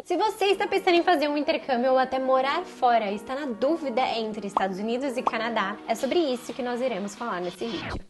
Se você está pensando em fazer um intercâmbio ou até morar fora e está na dúvida entre Estados Unidos e Canadá, é sobre isso que nós iremos falar nesse vídeo.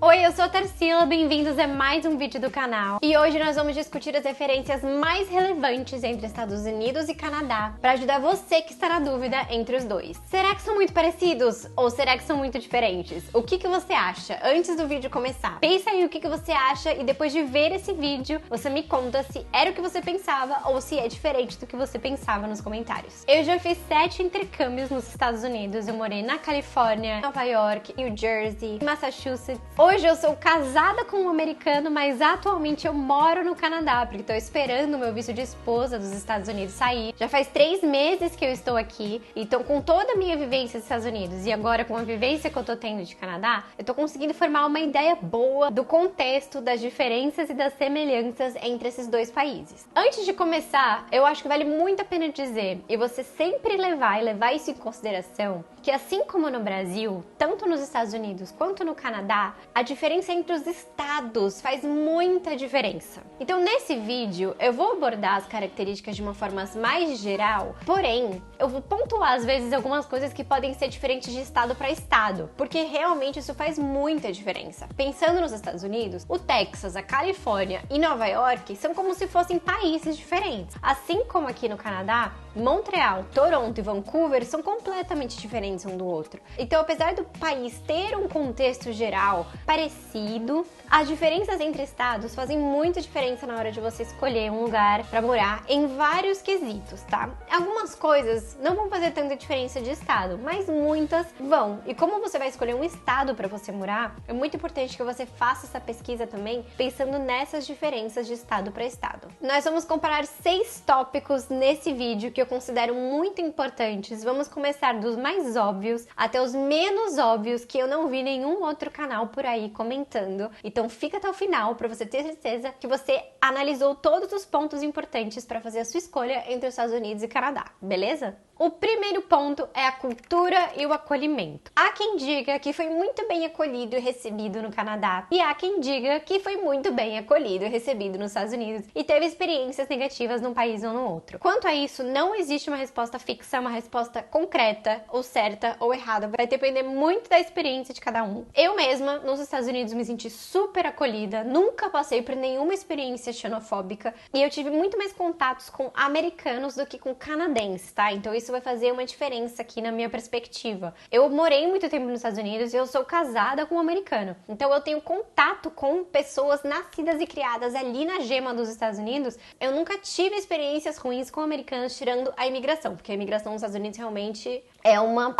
Oi, eu sou a Tarsila, bem-vindos a mais um vídeo do canal. E hoje nós vamos discutir as referências mais relevantes entre Estados Unidos e Canadá para ajudar você que está na dúvida entre os dois. Será que são muito parecidos ou será que são muito diferentes? O que você acha antes do vídeo começar? Pensa aí o que você acha e depois de ver esse vídeo, você me conta se era o que você pensava ou se é diferente do que você pensava nos comentários. Eu já fiz 7 intercâmbios nos Estados Unidos. Eu morei na Califórnia, Nova York, New Jersey, Massachusetts. Hoje eu sou casada com um americano, mas atualmente eu moro no Canadá, porque estou esperando o meu visto de esposa dos Estados Unidos sair. Já faz 3 meses que eu estou aqui, então com toda a minha vivência dos Estados Unidos e agora com a vivência que eu tô tendo de Canadá, eu tô conseguindo formar uma ideia boa do contexto, das diferenças e das semelhanças entre esses dois países. Antes de começar, eu acho que vale muito a pena dizer, e você sempre levar isso em consideração, que assim como no Brasil, tanto nos Estados Unidos quanto no Canadá, a diferença entre os estados faz muita diferença. Então nesse vídeo eu vou abordar as características de uma forma mais geral, porém eu vou pontuar às vezes algumas coisas que podem ser diferentes de estado para estado, porque realmente isso faz muita diferença. Pensando nos Estados Unidos, o Texas, a Califórnia e Nova York são como se fossem países diferentes. Assim como aqui no Canadá, Montreal, Toronto e Vancouver são completamente diferentes um do outro. Então, apesar do país ter um contexto geral parecido, as diferenças entre estados fazem muita diferença na hora de você escolher um lugar para morar em vários quesitos, tá? Algumas coisas não vão fazer tanta diferença de estado, mas muitas vão. E como você vai escolher um estado para você morar, é muito importante que você faça essa pesquisa também pensando nessas diferenças de estado para estado. Nós vamos comparar 6 tópicos nesse vídeo que eu considero muito importantes. Vamos começar dos mais óbvios até os menos óbvios que eu não vi nenhum outro canal por aí comentando. Então fica até o final para você ter certeza que você analisou todos os pontos importantes para fazer a sua escolha entre os Estados Unidos e Canadá, beleza? O primeiro ponto é a cultura e o acolhimento. Há quem diga que foi muito bem acolhido e recebido no Canadá, e há quem diga que foi muito bem acolhido e recebido nos Estados Unidos e teve experiências negativas num país ou no outro. Quanto a isso, não existe uma resposta fixa, uma resposta concreta, ou certa ou errada. Vai depender muito da experiência de cada um. Eu mesma, nos Estados Unidos, me senti super acolhida, nunca passei por nenhuma experiência xenofóbica e eu tive muito mais contatos com americanos do que com canadenses, tá? Então isso vai fazer uma diferença aqui na minha perspectiva. Eu morei muito tempo nos Estados Unidos e eu sou casada com um americano. Então eu tenho contato com pessoas nascidas e criadas ali na gema dos Estados Unidos. Eu nunca tive experiências ruins com americanos, tirando a imigração, porque a imigração nos Estados Unidos realmente é uma...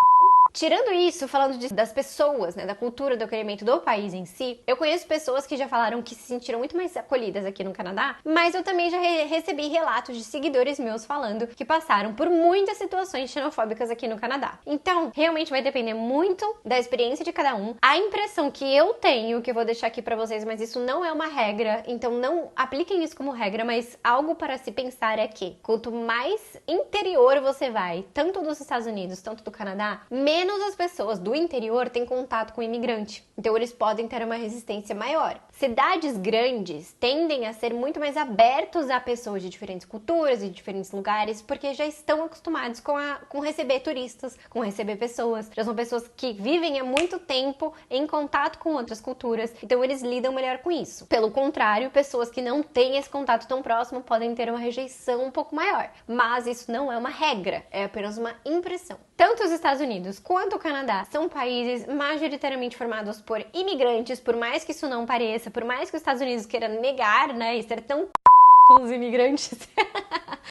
Tirando isso, falando das pessoas, né, da cultura do acolhimento do país em si, eu conheço pessoas que já falaram que se sentiram muito mais acolhidas aqui no Canadá, mas eu também já recebi relatos de seguidores meus falando que passaram por muitas situações xenofóbicas aqui no Canadá. Então, realmente vai depender muito da experiência de cada um. A impressão que eu tenho, que eu vou deixar aqui pra vocês, mas isso não é uma regra, então não apliquem isso como regra, mas algo para se pensar é que quanto mais interior você vai, tanto dos Estados Unidos, tanto do Canadá, menos as pessoas do interior têm contato com o imigrante. Então eles podem ter uma resistência maior. Cidades grandes tendem a ser muito mais abertos a pessoas de diferentes culturas e diferentes lugares, porque já estão acostumados com receber turistas, com receber pessoas. Já são pessoas que vivem há muito tempo em contato com outras culturas, então eles lidam melhor com isso. Pelo contrário, pessoas que não têm esse contato tão próximo podem ter uma rejeição um pouco maior. Mas isso não é uma regra, é apenas uma impressão. Tanto os Estados Unidos quanto o Canadá são países majoritariamente formados por imigrantes, por mais que isso não pareça, por mais que os Estados Unidos queira negar, né, e ser tão com os imigrantes.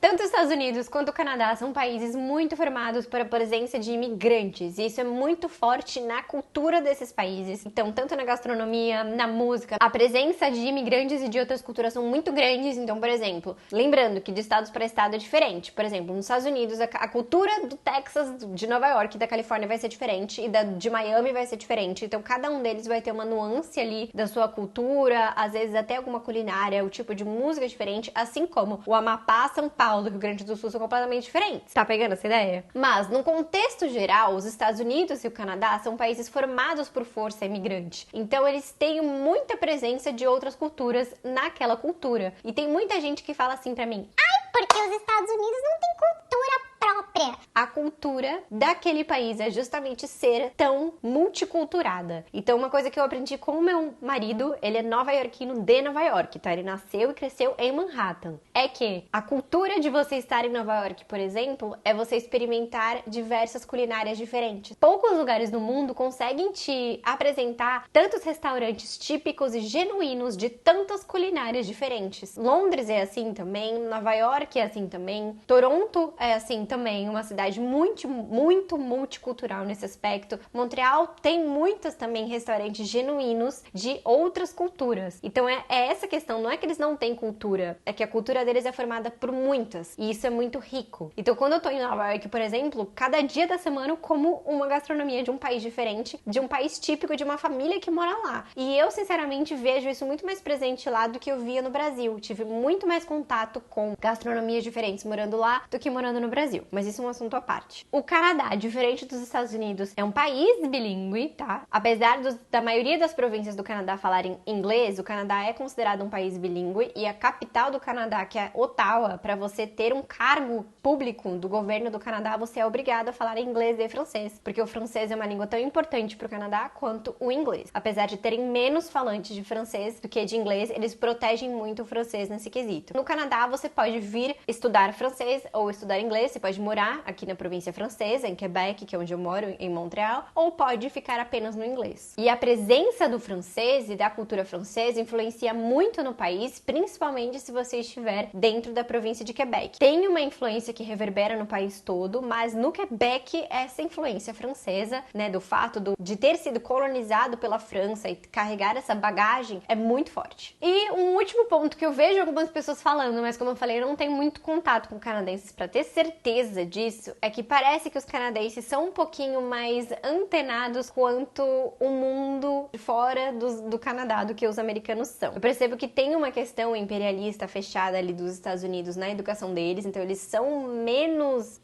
Tanto os Estados Unidos quanto o Canadá são países muito formados por a presença de imigrantes, e isso é muito forte na cultura desses países. Então, tanto na gastronomia, na música, a presença de imigrantes e de outras culturas são muito grandes. Então, por exemplo, lembrando que de estados para estado é diferente. Por exemplo, nos Estados Unidos, a cultura do Texas, de Nova York e da Califórnia vai ser diferente, e de Miami vai ser diferente. Então, cada um deles vai ter uma nuance ali da sua cultura, às vezes até alguma culinária, o tipo de música diferente, assim como o Amapá, São Paulo Paulo, Rio Grande do Sul são completamente diferentes. Tá pegando essa ideia? Mas, no contexto geral, os Estados Unidos e o Canadá são países formados por força imigrante. Então, eles têm muita presença de outras culturas naquela cultura. E tem muita gente que fala assim pra mim: Porque os Estados Unidos não têm cultura própria. a cultura daquele país é justamente ser tão multiculturada. Então, uma coisa que eu aprendi com o meu marido, ele é nova-iorquino de Nova York, tá? Ele nasceu e cresceu em Manhattan. É que a cultura de você estar em Nova York, por exemplo, é você experimentar diversas culinárias diferentes. Poucos lugares no mundo conseguem te apresentar tantos restaurantes típicos e genuínos de tantas culinárias diferentes. Londres é assim também, Nova York é assim também, Toronto é assim também, uma cidade muito multicultural nesse aspecto. Montreal tem muitos também restaurantes genuínos de outras culturas. Então é essa questão, não é que eles não têm cultura, é que a cultura deles é formada por muitas, e isso é muito rico. Então quando eu tô em Nova York, por exemplo, cada dia da semana eu como uma gastronomia de um país diferente, de um país típico, de uma família que mora lá. E eu, sinceramente, vejo isso muito mais presente lá do que eu via no Brasil. Tive muito mais contato com gastronomias diferentes morando lá do que morando no Brasil. Mas isso é um assunto à parte. O Canadá, diferente dos Estados Unidos, é um país bilíngue, tá? Apesar da maioria das províncias do Canadá falarem inglês, o Canadá é considerado um país bilíngue, e a capital do Canadá, que é Ottawa, para você ter um cargo público do governo do Canadá, você é obrigado a falar inglês e francês, porque o francês é uma língua tão importante para o Canadá quanto o inglês. Apesar de terem menos falantes de francês do que de inglês, eles protegem muito o francês nesse quesito. No Canadá, você pode vir estudar francês ou estudar inglês, você pode morar aqui na província francesa, em Quebec, que é onde eu moro, em Montreal, ou pode ficar apenas no inglês. E a presença do francês e da cultura francesa influencia muito no país, principalmente se você estiver dentro da província de Quebec. Tem uma influência que reverbera no país todo, mas no Quebec essa influência francesa, né, do fato de ter sido colonizado pela França e carregar essa bagagem é muito forte. E um último ponto que eu vejo algumas pessoas falando, mas como eu falei, eu não tenho muito contato com canadenses para ter certeza disso, é que parece que os canadenses são um pouquinho mais antenados quanto o mundo fora do Canadá do que os americanos são. Eu percebo que tem uma questão imperialista fechada ali dos Estados Unidos na educação deles, então eles são menos,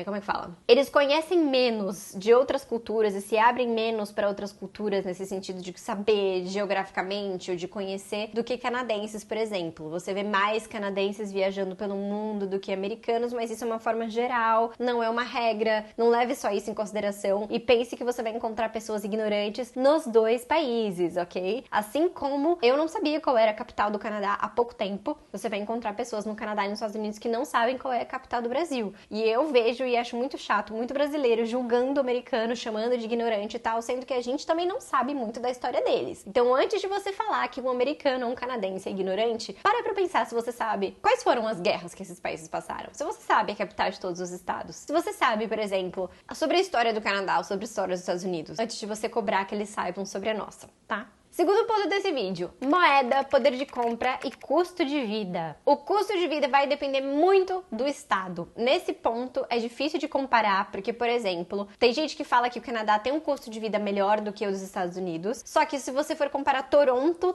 como é que fala? Eles conhecem menos de outras culturas e se abrem menos para outras culturas nesse sentido de saber geograficamente ou de conhecer do que canadenses, por exemplo. Você vê mais canadenses viajando pelo mundo do que americanos, mas isso é uma forma geral, não é uma regra, não leve só isso em consideração e pense que você vai encontrar pessoas ignorantes nos dois países, ok? Assim como eu não sabia qual era a capital do Canadá há pouco tempo, você vai encontrar pessoas no Canadá e nos Estados Unidos que não sabem qual é a capital do Brasil. E eu vejo e acho muito chato, muito brasileiro julgando o americano, chamando de ignorante e tal, sendo que a gente também não sabe muito da história deles. Então, antes de você falar que um americano ou um canadense é ignorante, para pra pensar se você sabe quais foram as guerras que esses países passaram. Se você sabe a capital de todos os estados. Se você sabe, por exemplo, sobre a história do Canadá ou sobre a história dos Estados Unidos, antes de você cobrar que eles saibam sobre a nossa, tá? Segundo ponto desse vídeo, moeda, poder de compra e custo de vida. O custo de vida vai depender muito do estado. Nesse ponto é difícil de comparar, porque, por exemplo, tem gente que fala que o Canadá tem um custo de vida melhor do que o dos Estados Unidos, só que se você for comparar Toronto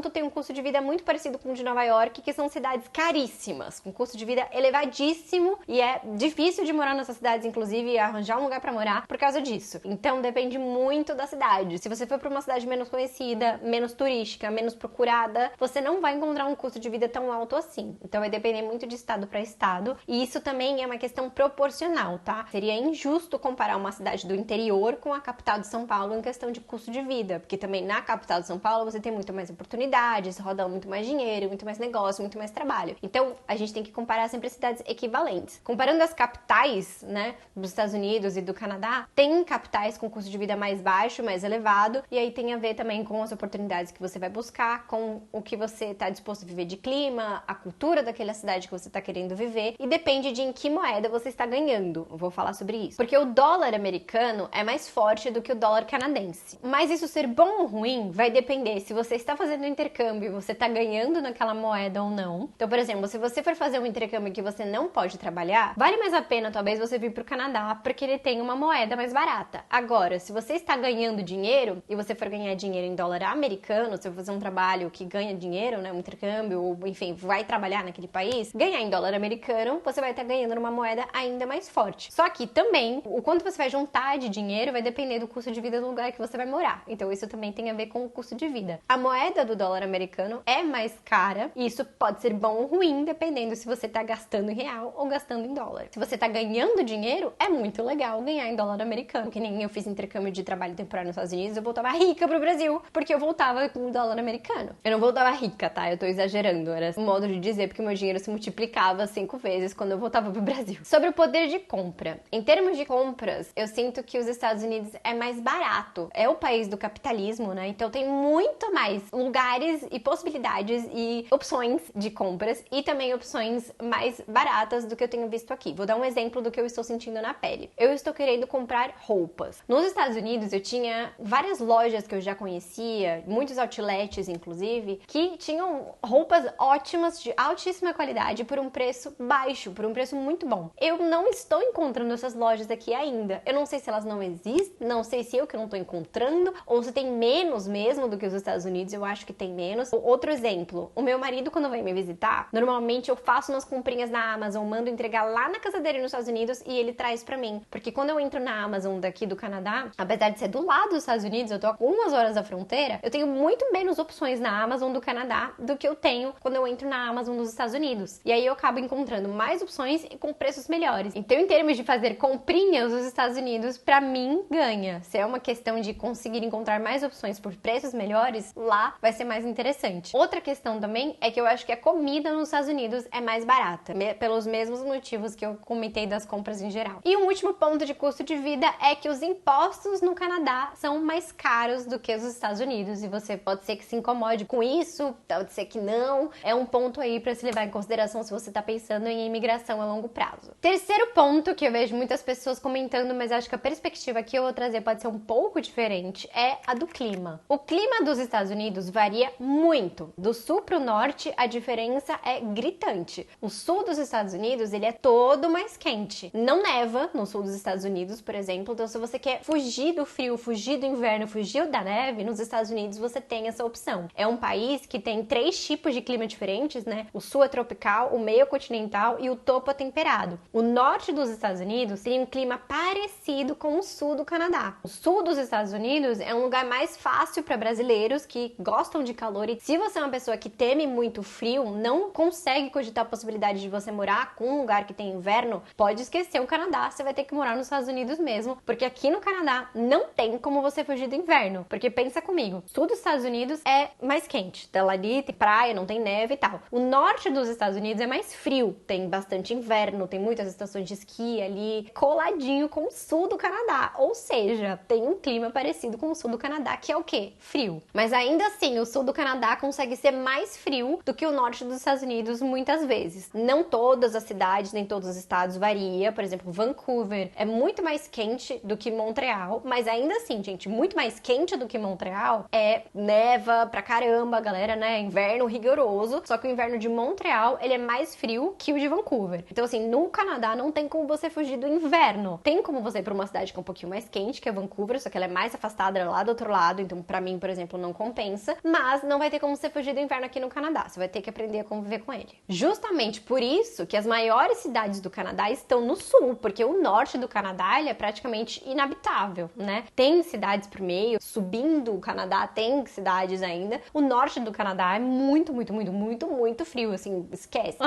tem um custo de vida muito parecido com o de Nova York, que são cidades caríssimas, com custo de vida elevadíssimo, e é difícil de morar nessas cidades, inclusive, e arranjar um lugar pra morar por causa disso. Então depende muito da cidade. Se você for pra uma cidade menos conhecida, menos turística, menos procurada, você não vai encontrar um custo de vida tão alto assim. Então vai depender muito de estado para estado, e isso também é uma questão proporcional, tá? Seria injusto comparar uma cidade do interior com a capital de São Paulo em questão de custo de vida, porque também na capital de São Paulo você tem muito mais oportunidades, roda muito mais dinheiro, muito mais negócio, muito mais trabalho. Então a gente tem que comparar sempre cidades equivalentes. Comparando as capitais, né, dos Estados Unidos e do Canadá, tem capitais com custo de vida mais baixo, mais elevado, e aí tem a ver também com as oportunidades que você vai buscar, com o que você está disposto a viver de clima, a cultura daquela cidade que você está querendo viver, e depende de em que moeda você está ganhando. Eu vou falar sobre isso. Porque o dólar americano é mais forte do que o dólar canadense. Mas isso ser bom ou ruim vai depender se você está fazendo um intercâmbio e você está ganhando naquela moeda ou não. Então, por exemplo, se você for fazer um intercâmbio que você não pode trabalhar, vale mais a pena talvez você vir para o Canadá porque ele tem uma moeda mais barata. Agora, se você está ganhando dinheiro e você for ganhar dinheiro em dólar americano, se eu fazer um trabalho que ganha dinheiro, né, um intercâmbio, ou enfim, vai trabalhar naquele país, ganhar em dólar americano, você vai estar ganhando numa moeda ainda mais forte. Só que também, o quanto você vai juntar de dinheiro vai depender do custo de vida do lugar que você vai morar. Então isso também tem a ver com o custo de vida. A moeda do dólar americano é mais cara, e isso pode ser bom ou ruim, dependendo se você tá gastando em real ou gastando em dólar. Se você tá ganhando dinheiro, é muito legal ganhar em dólar americano, que nem eu fiz intercâmbio de trabalho temporário nos Estados Unidos, eu voltava rica pro Brasil, porque eu voltava com dólar americano. Eu não voltava rica, tá? Eu tô exagerando, era um modo de dizer, porque meu dinheiro se multiplicava 5 vezes quando eu voltava pro Brasil. Sobre o poder de compra. Em termos de compras, eu sinto que os Estados Unidos é mais barato. É o país do capitalismo, né? Então tem muito mais lugares e possibilidades e opções de compras e também opções mais baratas do que eu tenho visto aqui. Vou dar um exemplo do que eu estou sentindo na pele. Eu estou querendo comprar roupas. Nos Estados Unidos eu tinha várias lojas que eu já conhecia, muitos outlets inclusive, que tinham roupas ótimas, de altíssima qualidade, por um preço baixo, por um preço muito bom. Eu não estou encontrando essas lojas aqui ainda. Eu não sei se elas não existem, não sei se eu que não estou encontrando, ou se tem menos mesmo do que os Estados Unidos, eu acho que tem menos. Outro exemplo, o meu marido quando vem me visitar, normalmente eu faço umas comprinhas na Amazon, mando entregar lá na casa dele nos Estados Unidos e ele traz pra mim. Porque quando eu entro na Amazon daqui do Canadá, apesar de ser do lado dos Estados Unidos, eu tô a algumas horas da fronteira, eu tenho muito menos opções na Amazon do Canadá do que eu tenho quando eu entro na Amazon dos Estados Unidos. E aí eu acabo encontrando mais opções e com preços melhores. Então, em termos de fazer comprinhas, os Estados Unidos, pra mim, ganha. Se é uma questão de conseguir encontrar mais opções por preços melhores, lá vai ser mais interessante. Outra questão também é que eu acho que a comida nos Estados Unidos é mais barata, pelos mesmos motivos que eu comentei das compras em geral. E um último ponto de custo de vida é que os impostos no Canadá são mais caros do que os Estados Unidos, e você pode ser que se incomode com isso, pode ser que não. É um ponto aí para se levar em consideração se você tá pensando em imigração a longo prazo. Terceiro ponto que eu vejo muitas pessoas comentando, mas acho que a perspectiva que eu vou trazer pode ser um pouco diferente, é a do clima. O clima dos Estados Unidos varia muito. Do sul pro norte, a diferença é gritante. O sul dos Estados Unidos, ele é todo mais quente. Não neva no sul dos Estados Unidos, por exemplo, então se você quer fugir do frio, fugir do inverno, fugir da neve, nos Estados Unidos você tem essa opção. É um país que tem 3 tipos de clima diferentes, né? O sul é tropical, o meio é continental e o topo é temperado. O norte dos Estados Unidos tem um clima parecido com o sul do Canadá. O sul dos Estados Unidos é um lugar mais fácil para brasileiros que gostam de calor, e se você é uma pessoa que teme muito frio, não consegue cogitar a possibilidade de você morar com um lugar que tem inverno, pode esquecer o Canadá, você vai ter que morar nos Estados Unidos mesmo, porque aqui no Canadá não tem como você fugir do inverno, porque pensa comigo, o sul dos Estados Unidos é mais quente, tá lá ali, tem praia, não tem neve e tal. O norte dos Estados Unidos é mais frio, tem bastante inverno, tem muitas estações de esqui ali, coladinho com o sul do Canadá, ou seja, tem um clima parecido com o sul do Canadá, que é o quê? Frio. Mas ainda assim, o sul do Canadá consegue ser mais frio do que o norte dos Estados Unidos muitas vezes. Não todas as cidades, nem todos os estados varia, por exemplo, Vancouver é muito mais quente do que Montreal, mas ainda assim, gente, muito mais quente do que Montreal é neva pra caramba, galera, né? Inverno rigoroso, só que o inverno de Montreal, ele é mais frio que o de Vancouver. Então, assim, no Canadá não tem como você fugir do inverno. Tem como você ir pra uma cidade que é um pouquinho mais quente, que é Vancouver, só que ela é mais afastada lá do outro lado, então pra mim, por exemplo, não compensa, mas não vai ter como você fugir do inverno aqui no Canadá, você vai ter que aprender a conviver com ele. Justamente por isso que as maiores cidades do Canadá estão no sul, porque o norte do Canadá, ele é praticamente inabitável, né? Tem cidades pro meio, subindo o Canadá tem cidades ainda. O norte do Canadá é muito, muito, muito, muito, muito frio, assim, esquece.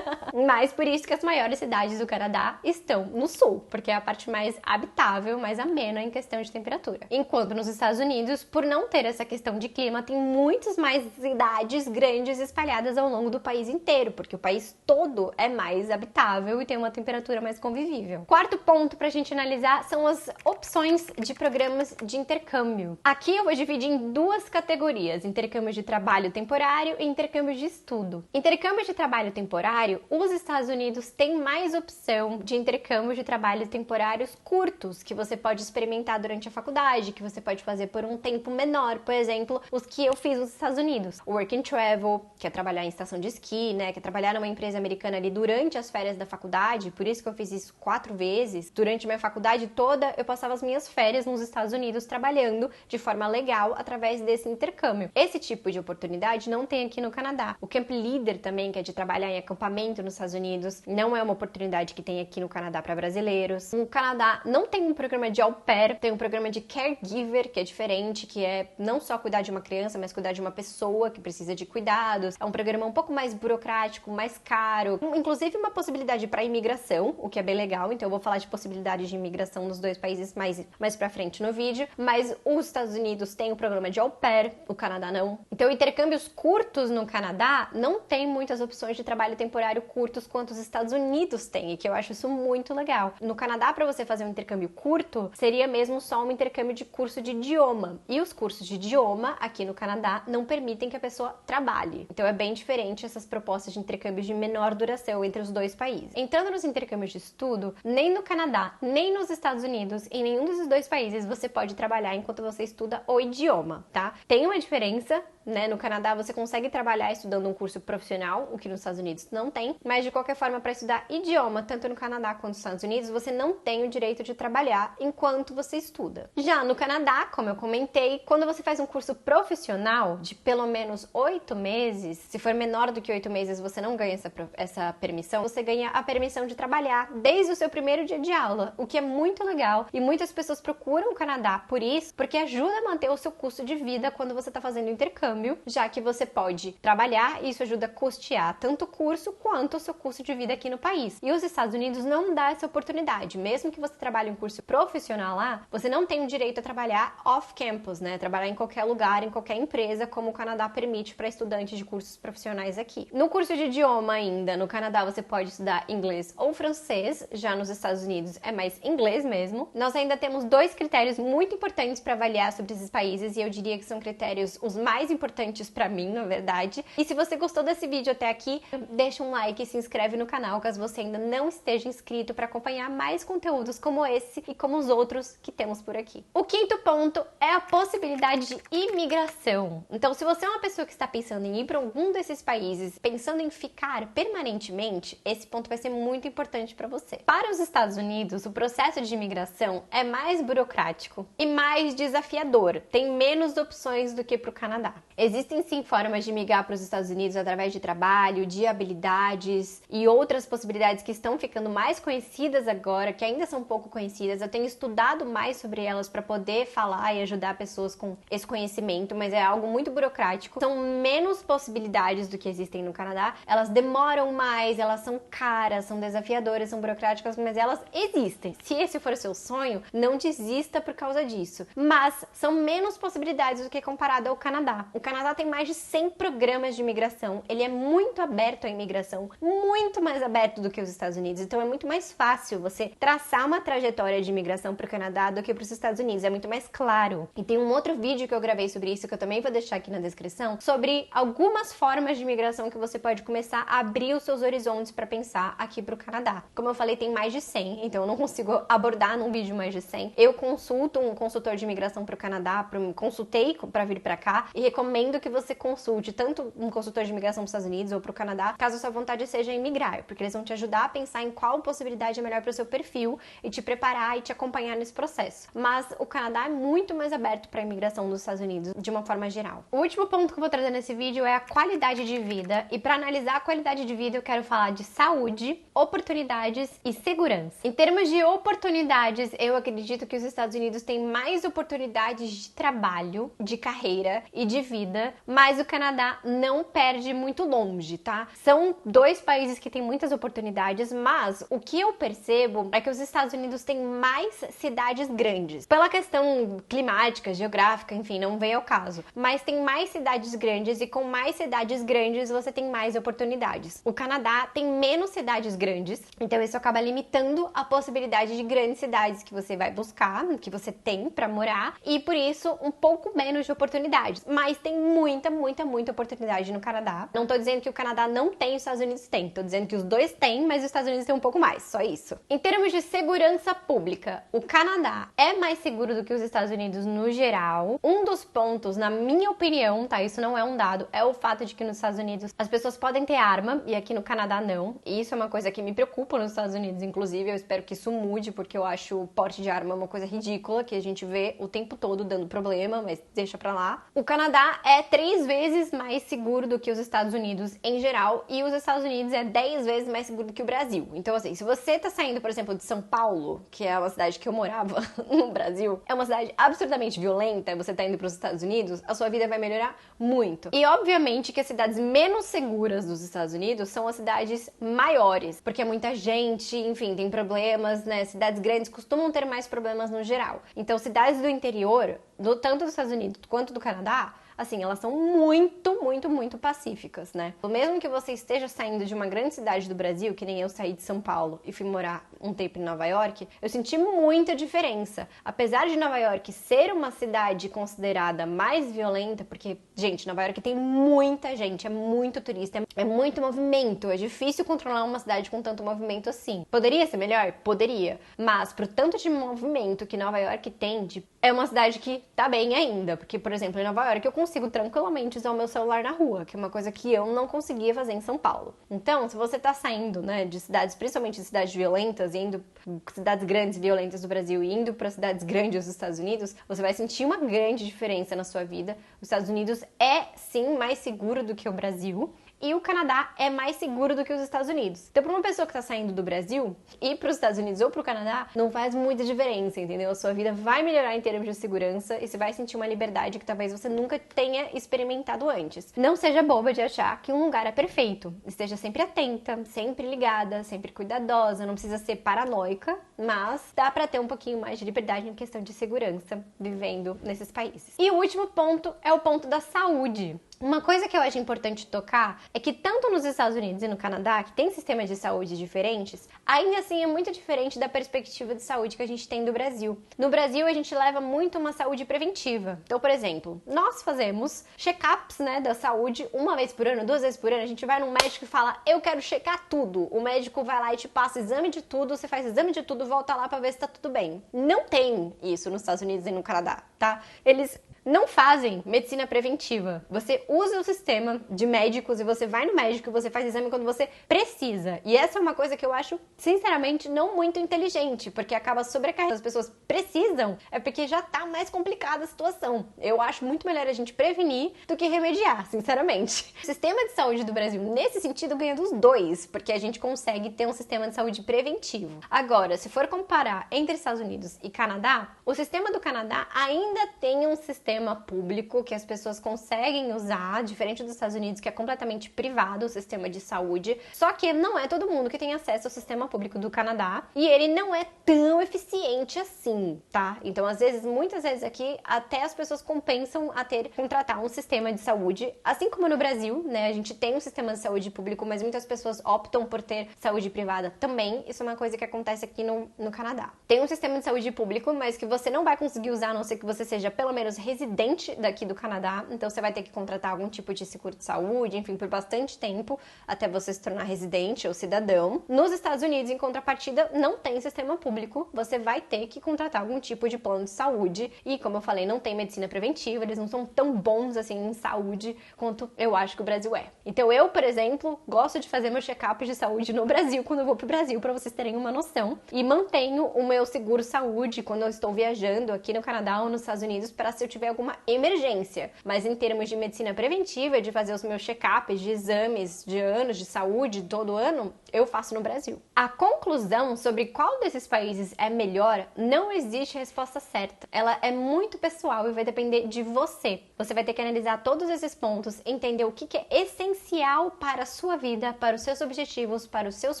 Mas por isso que as maiores cidades do Canadá estão no sul, porque é a parte mais habitável, mais amena em questão de temperatura. Enquanto nos Estados Unidos, por não ter essa questão de clima, tem muitas mais cidades grandes espalhadas ao longo do país inteiro, porque o país todo é mais habitável e tem uma temperatura mais convivível. Quarto ponto pra gente analisar são as opções de programas de intercâmbio. Aqui eu vou dividir em 2 categorias: intercâmbio de trabalho temporário e intercâmbio de estudo. Intercâmbio de trabalho temporário, os Estados Unidos têm mais opção de intercâmbio de trabalho temporários curtos, que você pode experimentar durante a faculdade, que você pode fazer por um tempo menor, por exemplo, os que eu fiz nos Estados Unidos. O Work and Travel, que é trabalhar em estação de esqui, né, que é trabalhar numa empresa americana ali durante as férias da faculdade, por isso que eu fiz isso 4 vezes. Durante a minha faculdade toda, eu passava as minhas férias nos Estados Unidos trabalhando de forma legal através através desse intercâmbio. Esse tipo de oportunidade não tem aqui no Canadá. O Camp Leader também, que é de trabalhar em acampamento nos Estados Unidos, não é uma oportunidade que tem aqui no Canadá para brasileiros. O Canadá não tem um programa de au pair, tem um programa de caregiver, que é diferente, que é não só cuidar de uma criança, mas cuidar de uma pessoa que precisa de cuidados. É um programa um pouco mais burocrático, mais caro, inclusive uma possibilidade para imigração, o que é bem legal. Então eu vou falar de possibilidades de imigração nos dois países mais pra frente no vídeo, mas os Estados Unidos têm o programa de au pair, o Canadá não. Então intercâmbios curtos no Canadá não tem muitas opções de trabalho temporário curtos quanto os Estados Unidos têm, e que eu acho isso muito legal. No Canadá, para você fazer um intercâmbio curto, seria mesmo só um intercâmbio de curso de idioma, e os cursos de idioma aqui no Canadá não permitem que a pessoa trabalhe. Então é bem diferente essas propostas de intercâmbio de menor duração entre os dois países. Entrando nos intercâmbios de estudo, nem no Canadá, nem nos Estados Unidos, em nenhum desses dois países você pode trabalhar enquanto você estuda o idioma, tá? Tem uma diferença, né? No Canadá você consegue trabalhar estudando um curso profissional, o que nos Estados Unidos não tem, mas de qualquer forma, para estudar idioma, tanto no Canadá quanto nos Estados Unidos, você não tem o direito de trabalhar enquanto você estuda. Já no Canadá, como eu comentei, quando você faz um curso profissional de pelo menos 8 meses, se for menor do que 8 meses, você não ganha essa permissão, você ganha a permissão de trabalhar desde o seu primeiro dia de aula, o que é muito legal, e muitas pessoas procuram o Canadá por isso, porque ajuda a manter o seu custo de vida quando você está fazendo intercâmbio, já que você pode trabalhar e isso ajuda a custear tanto o curso quanto o seu custo de vida aqui no país. E os Estados Unidos não dá essa oportunidade. Mesmo que você trabalhe em um curso profissional lá, você não tem o direito a trabalhar off-campus, né? Trabalhar em qualquer lugar, em qualquer empresa, como o Canadá permite para estudantes de cursos profissionais aqui. No curso de idioma ainda, no Canadá você pode estudar inglês ou francês, já nos Estados Unidos é mais inglês mesmo. Nós ainda temos 2 critérios muito importantes para avaliar sobre esses países e eu diria que são critérios os mais importantes para mim, na verdade. E se você gostou desse vídeo até aqui, deixa um like e se inscreve no canal caso você ainda não esteja inscrito para acompanhar mais conteúdos como esse e como os outros que temos por aqui. O quinto ponto é a possibilidade de imigração. Então, se você é uma pessoa que está pensando em ir para algum desses países, pensando em ficar permanentemente, esse ponto vai ser muito importante para você. Para os Estados Unidos, o processo de imigração é mais burocrático e mais desafiador. Tem menos opções do que para o Canadá. Existem sim formas de migrar para os Estados Unidos através de trabalho, de habilidades e outras possibilidades que estão ficando mais conhecidas agora, que ainda são pouco conhecidas. Eu tenho estudado mais sobre elas para poder falar e ajudar pessoas com esse conhecimento, mas é algo muito burocrático. São menos possibilidades do que existem no Canadá. Elas demoram mais, elas são caras, são desafiadoras, são burocráticas, mas elas existem. Se esse for o seu sonho, não desista por causa disso. Mas são menos possibilidades do que comparado ao Canadá. O Canadá tem mais de 100 programas de imigração. Ele é muito aberto à imigração, muito mais aberto do que os Estados Unidos. Então é muito mais fácil você traçar uma trajetória de imigração para o Canadá do que para os Estados Unidos. É muito mais claro. E tem um outro vídeo que eu gravei sobre isso, que eu também vou deixar aqui na descrição, sobre algumas formas de imigração que você pode começar a abrir os seus horizontes para pensar aqui para o Canadá. Como eu falei, tem mais de 100, então eu não consigo abordar num vídeo mais de 100. Eu consulto um consultor de imigração para o Canadá, consultei para vir para cá e recomendo que você consulte tanto um consultor de imigração para os Estados Unidos ou para o Canadá, caso a sua vontade seja emigrar, porque eles vão te ajudar a pensar em qual possibilidade é melhor para o seu perfil e te preparar e te acompanhar nesse processo. Mas o Canadá é muito mais aberto para a imigração dos Estados Unidos de uma forma geral. O último ponto que eu vou trazer nesse vídeo é a qualidade de vida, e para analisar a qualidade de vida eu quero falar de saúde, oportunidades e segurança. Em termos de oportunidades, eu acredito que os Estados Unidos têm mais oportunidades de trabalho, de carreira e de vida, mas o Canadá não perde muito longe, tá? São 2 países que têm muitas oportunidades, mas o que eu percebo é que os Estados Unidos têm mais cidades grandes. Pela questão climática, geográfica, enfim, não vem ao caso. Mas tem mais cidades grandes e com mais cidades grandes você tem mais oportunidades. O Canadá tem menos cidades grandes, então isso acaba limitando a possibilidade de grandes cidades que você vai buscar, que você tem pra morar, e por isso um pouco menos de oportunidades. Mas tem muita, muita, muita oportunidade no Canadá. Não tô dizendo que o Canadá não tem e os Estados Unidos tem. Tô dizendo que os dois têm, mas os Estados Unidos têm um pouco mais. Só isso. Em termos de segurança pública, o Canadá é mais seguro do que os Estados Unidos no geral. Um dos pontos, na minha opinião, tá? Isso não é um dado, é o fato de que nos Estados Unidos as pessoas podem ter arma e aqui no Canadá não. E isso é uma coisa que me preocupa nos Estados Unidos, inclusive. Eu espero que isso mude, porque eu acho o porte de arma uma coisa ridícula, que a gente vê o tempo todo dando problema, mas deixa pra lá. O Canadá é 3 vezes mais seguro do que os Estados Unidos em geral, e os Estados Unidos é 10 vezes mais seguro do que o Brasil. Então, assim, se você tá saindo, por exemplo, de São Paulo, que é uma cidade que eu morava no Brasil, é uma cidade absurdamente violenta, você tá indo pros Estados Unidos, a sua vida vai melhorar muito. E, obviamente, que as cidades menos seguras dos Estados Unidos são as cidades maiores, porque é muita gente, enfim, tem problemas, né? Cidades grandes costumam ter mais problemas no geral. Então, cidades do interior, tanto dos Estados Unidos quanto do Canadá, assim, elas são muito, muito, muito pacíficas, né? Mesmo que você esteja saindo de uma grande cidade do Brasil, que nem eu saí de São Paulo e fui morar um tempo em Nova York, eu senti muita diferença. Apesar de Nova York ser uma cidade considerada mais violenta, porque, gente, Nova York tem muita gente, é muito turista, é muito movimento, é difícil controlar uma cidade com tanto movimento assim. Poderia ser melhor? Poderia. Mas, pro tanto de movimento que Nova York tem, é uma cidade que tá bem ainda. Porque, por exemplo, em Nova York eu consigo tranquilamente usar o meu celular na rua, que é uma coisa que eu não conseguia fazer em São Paulo. Então, se você tá saindo, né, de cidades, principalmente de cidades violentas, indo cidades grandes violentas do Brasil e indo para cidades grandes dos Estados Unidos, você vai sentir uma grande diferença na sua vida. Os Estados Unidos é, sim, mais seguro do que o Brasil. E o Canadá é mais seguro do que os Estados Unidos. Então, para uma pessoa que tá saindo do Brasil, ir para os Estados Unidos ou para o Canadá, não faz muita diferença, entendeu? A sua vida vai melhorar em termos de segurança e você vai sentir uma liberdade que talvez você nunca tenha experimentado antes. Não seja boba de achar que um lugar é perfeito. Esteja sempre atenta, sempre ligada, sempre cuidadosa, não precisa ser paranoica, mas dá para ter um pouquinho mais de liberdade em questão de segurança vivendo nesses países. E o último ponto é o ponto da saúde. Uma coisa que eu acho importante tocar é que tanto nos Estados Unidos e no Canadá, que tem sistemas de saúde diferentes, ainda assim é muito diferente da perspectiva de saúde que a gente tem do Brasil. No Brasil, a gente leva muito uma saúde preventiva. Então, por exemplo, nós fazemos check-ups, né, da saúde 1 vez por ano, 2 vezes por ano. A gente vai num médico e fala, eu quero checar tudo. O médico vai lá e te passa exame de tudo, você faz exame de tudo, volta lá pra ver se tá tudo bem. Não tem isso nos Estados Unidos e no Canadá, tá? Eles não fazem medicina preventiva. Você usa o sistema de médicos e você vai no médico e você faz exame quando você precisa. E essa é uma coisa que eu acho, sinceramente, não muito inteligente, porque acaba sobrecarregando. As pessoas precisam, é porque já tá mais complicada a situação. Eu acho muito melhor a gente prevenir do que remediar, sinceramente. O sistema de saúde do Brasil, nesse sentido, ganha dos dois, porque a gente consegue ter um sistema de saúde preventivo. Agora, se for comparar entre Estados Unidos e Canadá, o sistema do Canadá ainda tem um sistema público que as pessoas conseguem usar, diferente dos Estados Unidos, que é completamente privado o sistema de saúde. Só que não é todo mundo que tem acesso ao sistema público do Canadá e ele não é tão eficiente assim, tá? Então, às vezes, muitas vezes aqui, até as pessoas compensam a contratar um sistema de saúde, assim como no Brasil, né? A gente tem um sistema de saúde público, mas muitas pessoas optam por ter saúde privada também. Isso é uma coisa que acontece aqui no Canadá. Tem um sistema de saúde público, mas que você não vai conseguir usar, a não ser que você seja pelo menos residente daqui do Canadá, então você vai ter que contratar algum tipo de seguro de saúde, enfim, por bastante tempo, até você se tornar residente ou cidadão. Nos Estados Unidos, em contrapartida, não tem sistema público, você vai ter que contratar algum tipo de plano de saúde, e como eu falei, não tem medicina preventiva, eles não são tão bons assim em saúde quanto eu acho que o Brasil é. Então eu, por exemplo, gosto de fazer meu check-up de saúde no Brasil, quando eu vou pro Brasil, pra vocês terem uma noção, e mantenho o meu seguro saúde quando eu estou viajando aqui no Canadá ou nos Estados Unidos, para se eu tiver alguma emergência. Mas em termos de medicina preventiva, de fazer os meus check-ups, de exames de anos de saúde todo ano, eu faço no Brasil. A conclusão sobre qual desses países é melhor, não existe resposta certa. Ela é muito pessoal e vai depender de você. Você vai ter que analisar todos esses pontos, entender o que é essencial para a sua vida, para os seus objetivos, para os seus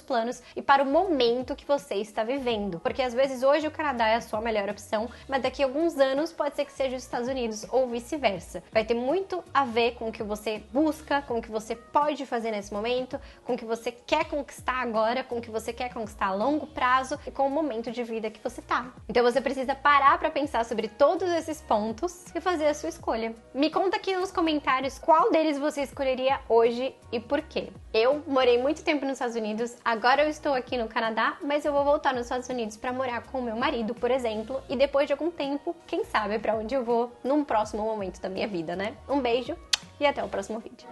planos e para o momento que você está vivendo. Porque às vezes hoje o Canadá é a sua melhor opção, mas daqui a alguns anos pode ser que seja os Estados Unidos Unidos ou vice-versa. Vai ter muito a ver com o que você busca, com o que você pode fazer nesse momento, com o que você quer conquistar agora, com o que você quer conquistar a longo prazo e com o momento de vida que você tá. Então você precisa parar para pensar sobre todos esses pontos e fazer a sua escolha. Me conta aqui nos comentários qual deles você escolheria hoje e por quê. Eu morei muito tempo nos Estados Unidos, agora eu estou aqui no Canadá, mas eu vou voltar nos Estados Unidos para morar com o meu marido, por exemplo, e depois de algum tempo, quem sabe para onde eu vou num próximo momento da minha vida, né? Um beijo e até o próximo vídeo.